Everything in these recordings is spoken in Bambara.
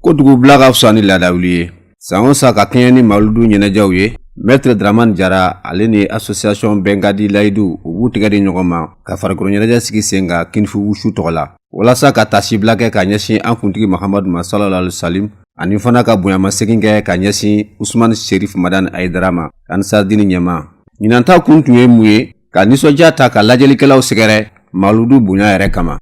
Kodugu blaga fsani ladawliye. Sango sa ka kɛɲɛ Mauludu ɲɛnajɛw ye. Maître Dramane Jara ale ni association Bengadi Layidu u b'u tigɛ di ɲɔgɔn ma ka farikolo ɲɛnajɛ sigi sen kan Kinfu Wushu tɔgɔ la. Walasa ka tasibila kɛ ka ɲɛsin an kuntigi Mahamadu ma sallallahu alaihi wasallam ani fana ka bonyamasegin kɛ ka ɲɛsin Usmane Sherif Madani Aidara ma Ansar Dine ɲɛma. Ɲinanta kun tun ye mun ye ka nisɔndiya ta ka lajɛlikɛlaw sɛgɛrɛ Mauludu bonya yɛrɛ kama.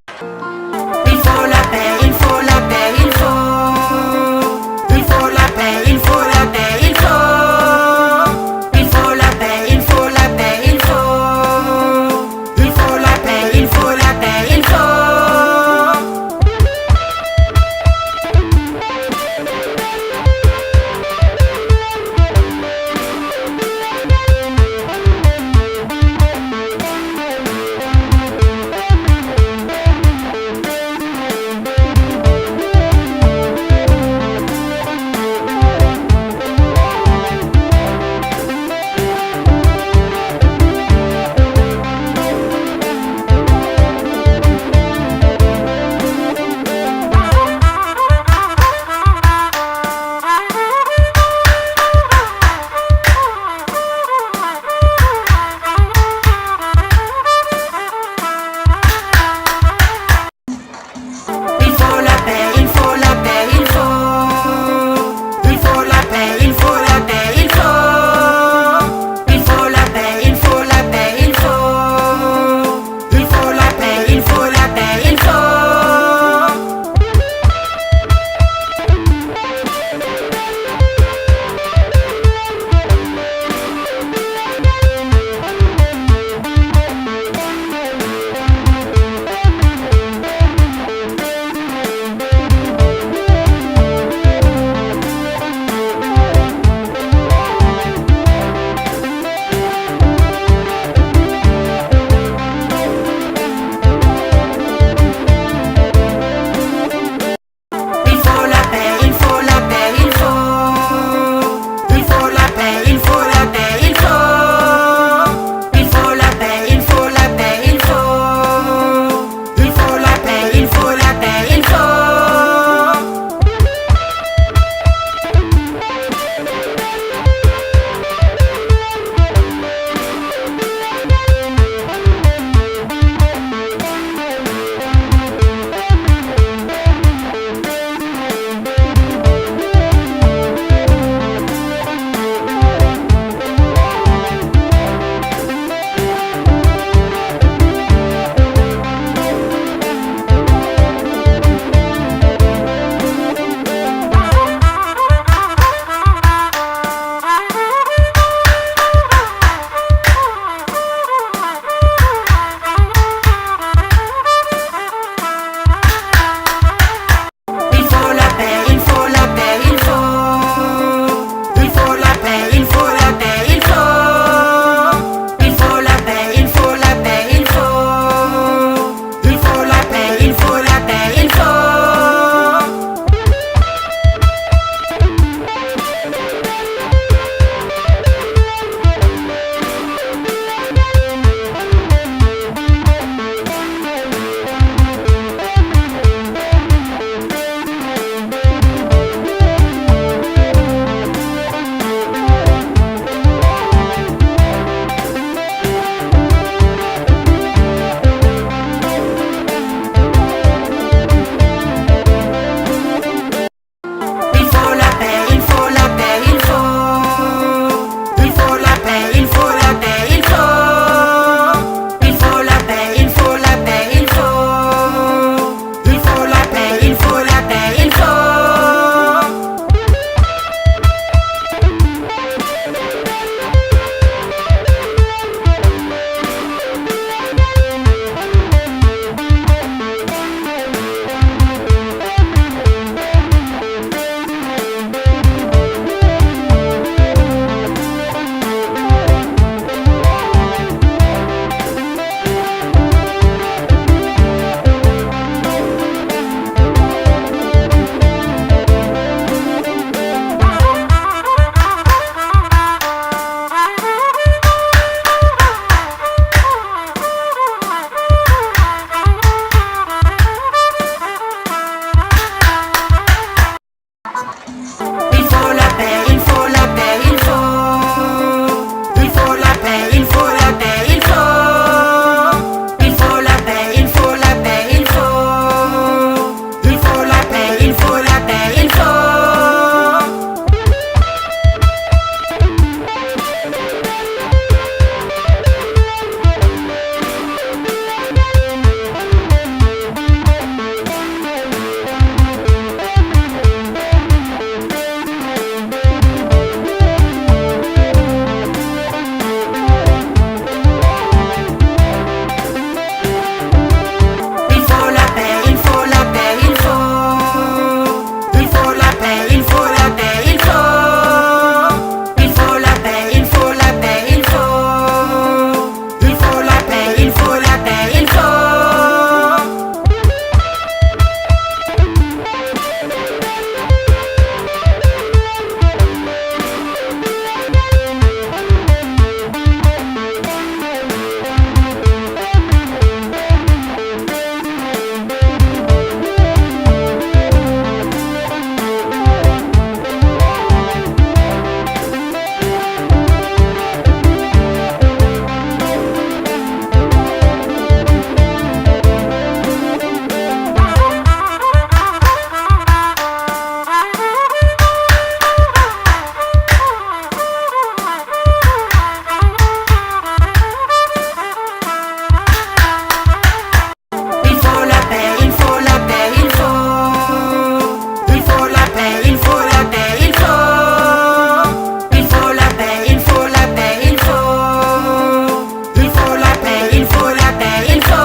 la paix, il faut la paix, il faut la paix, il faut la paix, il faut la paix, il faut la paix, il faut.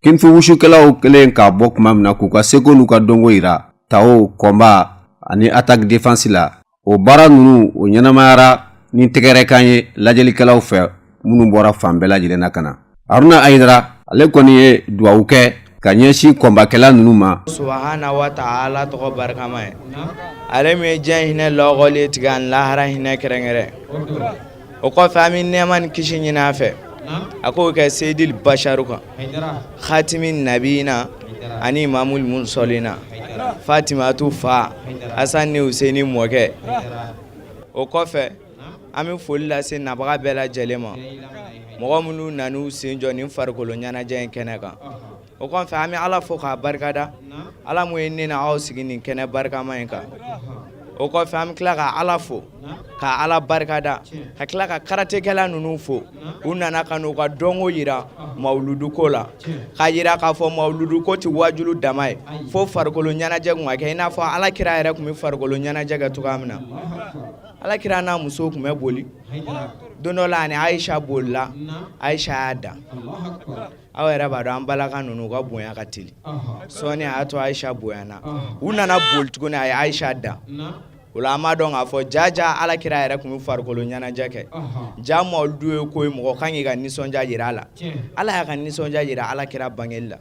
Kinfu wushukelaw kelen ka bɔ kuma min na k'u ka seko n'u ka dɔnko yira Tao, Komba ani attaque défense la o baara nunu o ɲɛnamayara ni tɛgɛrɛkan ye lajɛlikɛlaw fɛ minnu bɔra fan bɛɛ lajɛlen na ka na. Haruna Aidara ale kɔni ye duwawu kɛ ka ɲɛsin kɔnbakɛla nunu ma. Subhana wa ta'ala tɔgɔ barikama ye ale min ye diɲɛ hinɛ lɔgɔli tigɛ ani lahara hinɛ kɛrɛnkɛrɛn o kɔfɛ an bɛ nɛɛma ni kisi ɲini a fɛ a k'o kɛ Seydil Basharu kan Khatimi Nabiyina ani Imamul Mursalina Fatimatu fa Hasan ni Husaini mɔkɛ o kɔfɛ an bɛ foli lase nabaga bɛɛ lajɛlen ma mɔgɔ minnu nan'u sen jɔ nin farikolo ɲɛnajɛ in kɛnɛ kan o kɔfɛ an bɛ Ala fo k'a barikada Ala mun ye ne n'aw sigi nin kɛnɛ barikama in kan o kɔfɛ an bɛ tila ka Ala fo ka Ala barikada ka tila ka karatekɛla ninnu fo u nana ka n'u ka dɔnko yira mawuluduko la k'a yira k'a fɔ mawuluduko tɛ wajulu dama ye fo farikolo ɲɛnajɛ kun ka kɛ i n'a fɔ Alakira yɛrɛ tun bɛ farikolo ɲɛnajɛ kɛ cogoya min na Alakira n'a musow tun bɛ boli don dɔ la ani Ayisa bolila Ayisa y'a dan aw yɛrɛ b'a dɔn an balaka ninnu ka bonya ka teli sɔɔni a y'a to Ayisa bonyana u nana boli tuguni a ye Ayisa dan o la an b'a dɔn k'a fɔ jaja Alakira yɛrɛ tun bɛ farikolo ɲɛnajɛ kɛ ja mawuludu ye ko ye mɔgɔ kan k'i ka nisɔndiya jira a la Ala y'a ka nisɔndiya jira Alakira bangeli la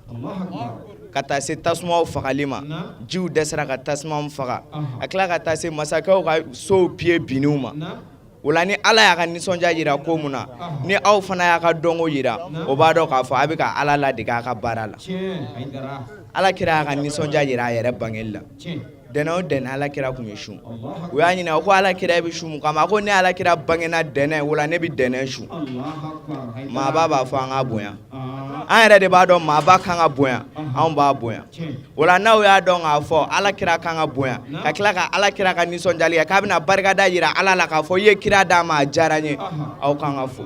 ka taa se tasumaw fagali ma jiw dɛsɛra ka tasumaw faga a tila ka taa se masakɛw ka sow pieds binniw ma o la ni Ala y'a ka nisɔndiya jira ko mun na ni aw fana y'a ka dɔnko jira o b'a dɔn k'a fɔ a bɛ ka Ala ladege a ka baara la Alakira y'a ka nisɔndiya jira a yɛrɛ bangeli la dɛnɛ o dɛnɛ Alakira tun bɛ sun u y'a ɲininka ko Alakira bɛ sun mun kama a ko ne Alakira bangena dɛnɛ o la ne bɛ dɛnɛ sun maaba b'a fɔ an ka bonya an yɛrɛ de b'a dɔn maaba kan ka bonya anw b'a bonya o la n'aw y'a dɔn k'a fɔ Alakira kan ka bonya ka tila ka Alakira ka nisɔndiyali kɛ k'a bɛna barikada jira Ala la k'a fɔ i ye kira d'a ma a diyara n ye aw kan ka fo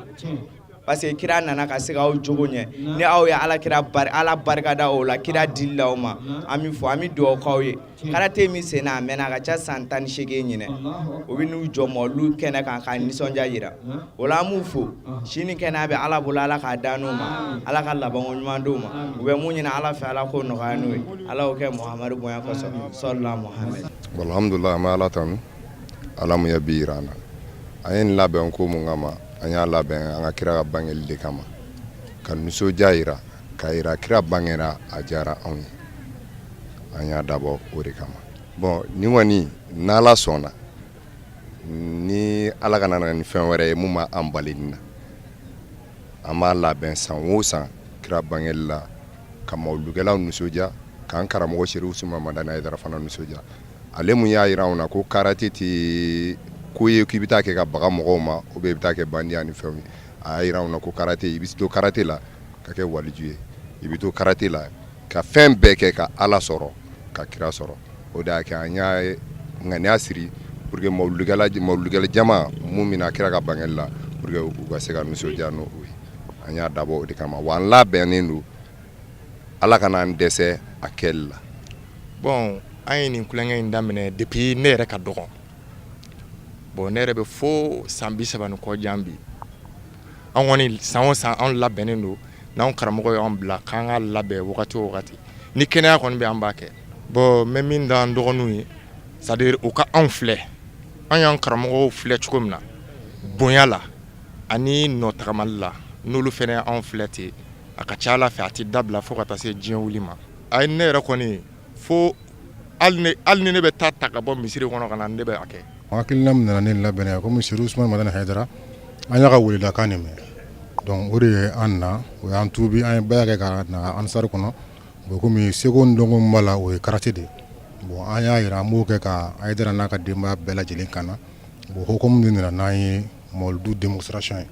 parce que kira nana ka se k'aw jogo ɲɛ ni aw ye Alakira Ala barikada o la kira dili la o ma an bɛ fɔ an bɛ dugawu k'aw ye karate min senna a mɛnna a ka ca san 18 ɲinɛ o bɛ n'u jɔ mɔlu kɛnɛ kan ka nisɔndiya jira o la an b'u fo sini kɛnɛ a bɛ Ala bolo Ala k'a da n'u ma Ala ka labanko ɲuman d'u ma u bɛ mun ɲini Ala fɛ Ala k'o nɔgɔya n'u ye Ala y'o kɛ Muhamadu bonya kɔsɔn sallallahu Muhamad. Alhamdulillah an bɛ Ala tanu Ala mun ye bi yira an na an ye nin labɛn ko mun kama an y'a labɛn an ka kira ka bangeli de kama ka nisɔndiya yira ka yira kira bangera a diyara anw ye an y'a dabɔ o de kama bon ni kɔni n'Ala sɔnna ni Ala ka nana ni fɛn wɛrɛ ye mun ma an bali nin na an b'a labɛn san o san kira bangeli la ka mawuludukɛlaw nisɔndiya k'an karamɔgɔ Seku Usumani Madani Hayidara fana nisɔndiya ale mun y'a yira anw na ko karate tɛ ko ye k'i bɛ taa kɛ ka baga mɔgɔw ma ou bien i bɛ taa kɛ bandiya ni fɛnw ye a y'a yira anw na ko karate i bɛ to karate la ka kɛ waliju ye i bɛ to karate la ka fɛn bɛɛ kɛ ka Ala sɔrɔ ka kira sɔrɔ o de y'a kɛ an y'a ŋaniya siri pour que mawuludukɛla jama mun bɛna kira ka bangeli la pour que u ka se ka nisɔndiya n'o ye an y'a dabɔ o de kama wa an labɛnnen don Ala kana an dɛsɛ a kɛli la. Bon an ye nin kulonkɛ in daminɛ depuis ne yɛrɛ ka dɔgɔ bon ne yɛrɛ bɛ fo san 30 ni kɔ jan bi an kɔni san o san an labɛnnen don n'an karamɔgɔ y'an bila k'an ka labɛn wagati o wagati ni kɛnɛya kɔni bɛ an b'a kɛ bon n bɛ min da an dɔgɔninw ye c'est à dire u ka anw filɛ an y'an karamɔgɔw filɛ cogo min na bonya la ani nɔtagamali la n'olu fɛnɛ anw filɛ ten a ka ca Ala fɛ a tɛ dabila fo ka taa se diɲɛ wuli ma a ye ne yɛrɛ kɔni fo hali ni ne bɛ taa ta ka bɔ misiri kɔnɔ ka na ne bɛ a kɛ. Hakilina min nana ne labɛnnen komi Seku Usumani Madani Hayidara an y'a ka weledakan de mɛn donc o de ye an na o y'an tuubi an ye baya kɛ ka na Ansari kɔnɔ bon komi seko ni dɔnko min b'a la o ye karate de bon an y'a yira an b'o kɛ ka Hayidara n'a ka denbaya bɛɛ lajɛlen kana bon hokumu de nana n'an ye mawuludu démonstration ye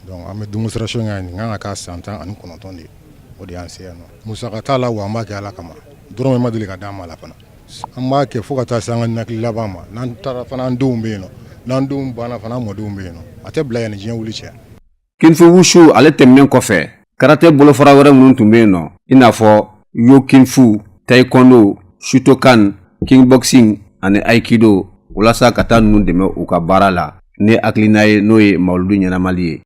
donc an bɛ démonstration kɛ nin kan ka kɛ san 19 de o de y'an se yan nɔ musaka t'a la wa an b'a kɛ Ala kama dɔrɔmɛ ma deli ka d'an ma la fana an b'a kɛ fo ka taa se an ka nakili laban ma n'an taara fana an denw bɛ yen nɔ n'an denw banna fana an mɔdenw bɛ yen nɔ a tɛ bila yanni diɲɛ wuli cɛ. Kinfu Wushu ale tɛmɛnen kɔfɛ karate bolofara wɛrɛ minnu tun bɛ yen nɔ i n'a fɔ Yo Kinfu, Taekwondo, Shutokan, Kickboxing ani Aikido walasa ka taa ninnu dɛmɛ u ka baara la ni hakilina ye n'o ye mawuludu ɲɛnamali ye